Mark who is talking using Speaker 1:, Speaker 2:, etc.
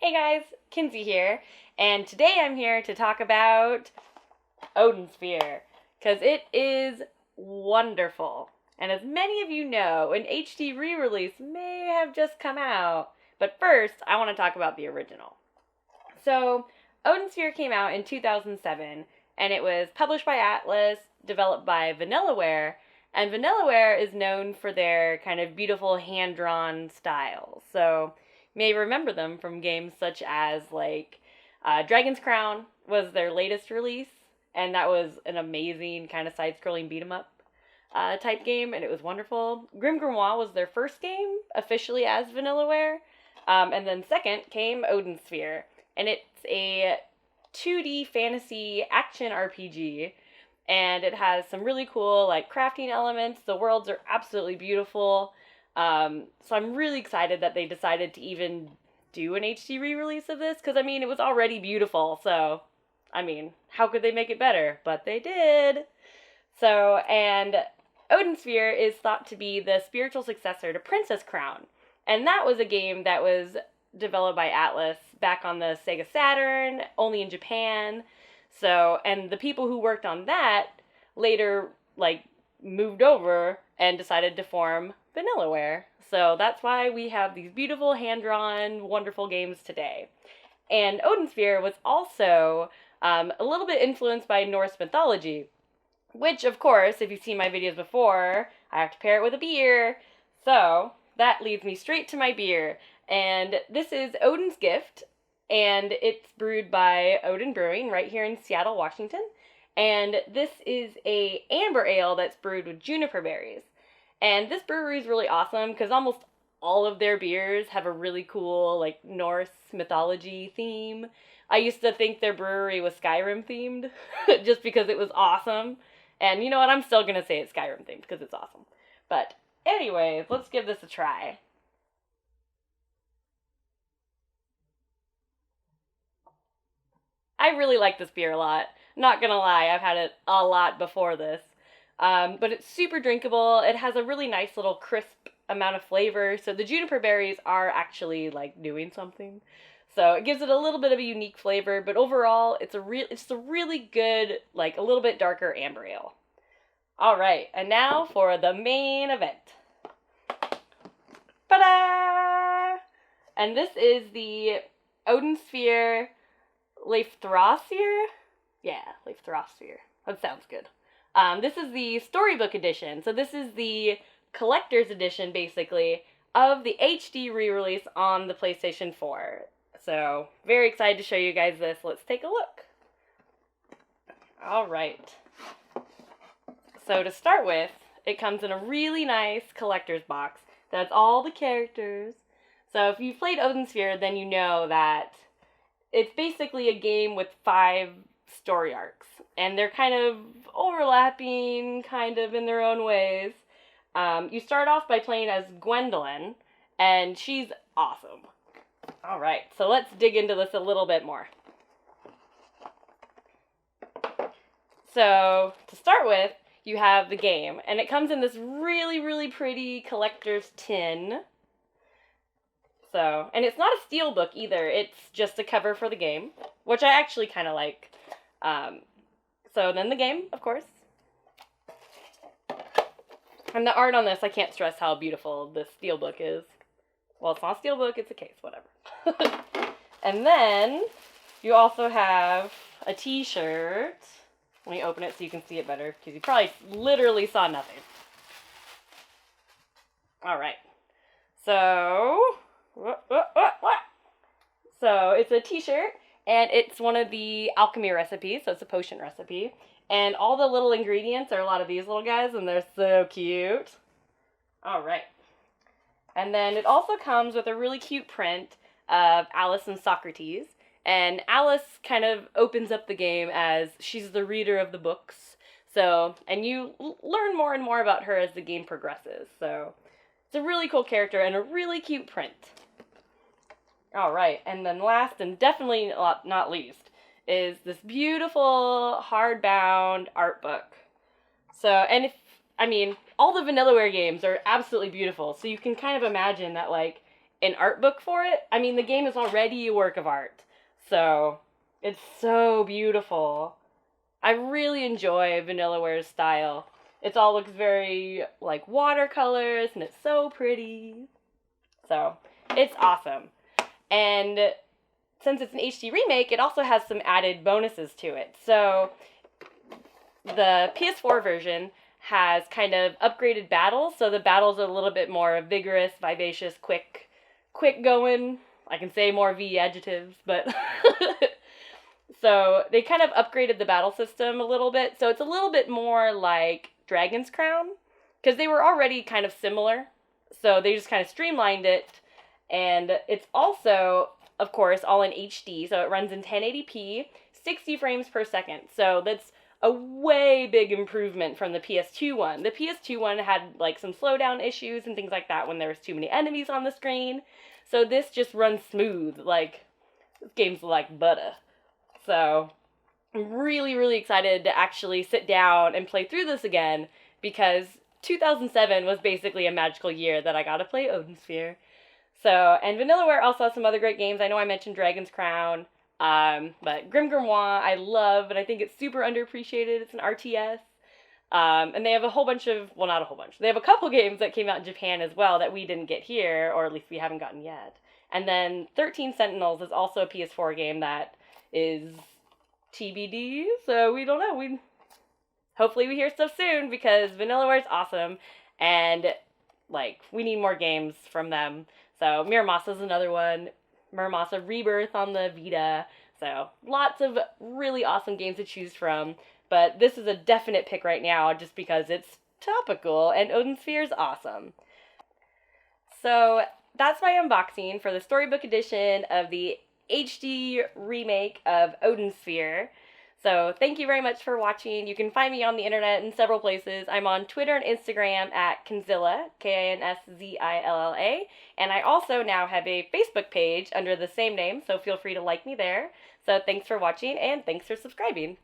Speaker 1: Hey guys, Kinsey here, and today I'm here to talk about Odin Sphere, because it is wonderful. And as many of you know, an HD re-release may have just come out, but first I want to talk about the original. So, Odin Sphere came out in 2007, and it was published by Atlas, developed by Vanillaware, and Vanillaware is known for their kind of beautiful hand-drawn style. So, you may remember them from games such as, Dragon's Crown was their latest release, and that was an amazing kind of side-scrolling beat-em-up type game, and it was wonderful. Grim Grimoire was their first game, officially as Vanillaware, and then second came Odin Sphere, and it's a 2D fantasy action RPG, and it has some really cool, crafting elements. The worlds are absolutely beautiful, so I'm really excited that they decided to even do an HD re-release of this, because, it was already beautiful, so, how could they make it better? But they did! So, and Odin Sphere is thought to be the spiritual successor to Princess Crown, and that was a game that was developed by Atlas back on the Sega Saturn, only in Japan. So, and the people who worked on that later, moved over and decided to form Vanillaware. So that's why we have these beautiful, hand-drawn, wonderful games today. And Odin Sphere was also a little bit influenced by Norse mythology, which, of course, if you've seen my videos before, I have to pair it with a beer. So that leads me straight to my beer. And this is Odin's Gift, and it's brewed by Odin Brewing right here in Seattle, Washington. And this is a amber ale that's brewed with juniper berries. And this brewery is really awesome because almost all of their beers have a really cool, Norse mythology theme. I used to think their brewery was Skyrim themed just because it was awesome. And you know what? I'm still going to say it's Skyrim themed because it's awesome. But anyways, let's give this a try. I really like this beer a lot. Not gonna lie, I've had it a lot before this. But it's super drinkable. It has a really nice little crisp amount of flavor. So the juniper berries are actually, doing something. So it gives it a little bit of a unique flavor. But overall, it's a really good, a little bit darker amber ale. Alright, and now for the main event. Ta-da! And this is the Odin Sphere Leifthrasir? Yeah, Leifthrasir. That sounds good. This is the Storybook Edition. So this is the collector's edition, basically, of the HD re-release on the PlayStation 4. So, very excited to show you guys this. Let's take a look. Alright. So to start with, it comes in a really nice collector's box. That's all the characters. So if you've played Odin Sphere, then you know that it's basically a game with 5 story arcs, and they're kind of overlapping, kind of in their own ways. You start off by playing as Gwendolyn, and she's awesome. Alright, so let's dig into this a little bit more. So, to start with, you have the game, and it comes in this really, really pretty collector's tin. So, and it's not a steelbook either, it's just a cover for the game, which I actually kind of like. So then the game, of course. And the art on this, I can't stress how beautiful this steelbook is. Well, it's not a steelbook, it's a case, whatever. And then, you also have a t-shirt. Let me open it so you can see it better, because you probably literally saw nothing. Alright. So, So, it's a t-shirt, and it's one of the alchemy recipes, so it's a potion recipe. And all the little ingredients are a lot of these little guys, and they're so cute. Alright. And then it also comes with a really cute print of Alice and Socrates. And Alice kind of opens up the game as she's the reader of the books. So, and you learn more and more about her as the game progresses. So, it's a really cool character and a really cute print. Alright, and then last and definitely not least is this beautiful hardbound art book. So, and all the Vanillaware games are absolutely beautiful. So you can kind of imagine that, an art book for it. I mean, the game is already a work of art. So, it's so beautiful. I really enjoy Vanillaware's style. It all looks very, like, watercolors, and it's so pretty. So, it's awesome. And since it's an HD remake, it also has some added bonuses to it. So, the PS4 version has kind of upgraded battles, so the battles are a little bit more vigorous, vivacious, quick going. I can say more V adjectives, but so they kind of upgraded the battle system a little bit, so it's a little bit more like Dragon's Crown, because they were already kind of similar, so they just kind of streamlined it, and it's also, of course, all in HD, so it runs in 1080p, 60 frames per second, so that's a way big improvement from the PS2 one. The PS2 one had, like, some slowdown issues and things like that when there was too many enemies on the screen. So this just runs smooth. Like, this game's like butter. So, I'm really, really excited to actually sit down and play through this again, because 2007 was basically a magical year that I got to play Odin Sphere. So, and Vanillaware also has some other great games. I know I mentioned Dragon's Crown. But Grim Grimoire, I love, and I think it's super underappreciated. It's an RTS. And they have a whole bunch of, well, not a whole bunch. They have a couple games that came out in Japan as well that we didn't get here, or at least we haven't gotten yet. And then 13 Sentinels is also a PS4 game that is TBD, so we don't know. Hopefully we hear stuff soon, because Vanillaware's awesome, and, like, we need more games from them. So Miramassa's another one. Muramasa Rebirth on the Vita. So, lots of really awesome games to choose from. But this is a definite pick right now just because it's topical and Odin Sphere is awesome. So, that's my unboxing for the Storybook Edition of the HD remake of Odin Sphere. So, thank you very much for watching. You can find me on the internet in several places. I'm on Twitter and Instagram at Kinzilla, Kinszilla, and I also now have a Facebook page under the same name, so feel free to like me there. So, thanks for watching, and thanks for subscribing.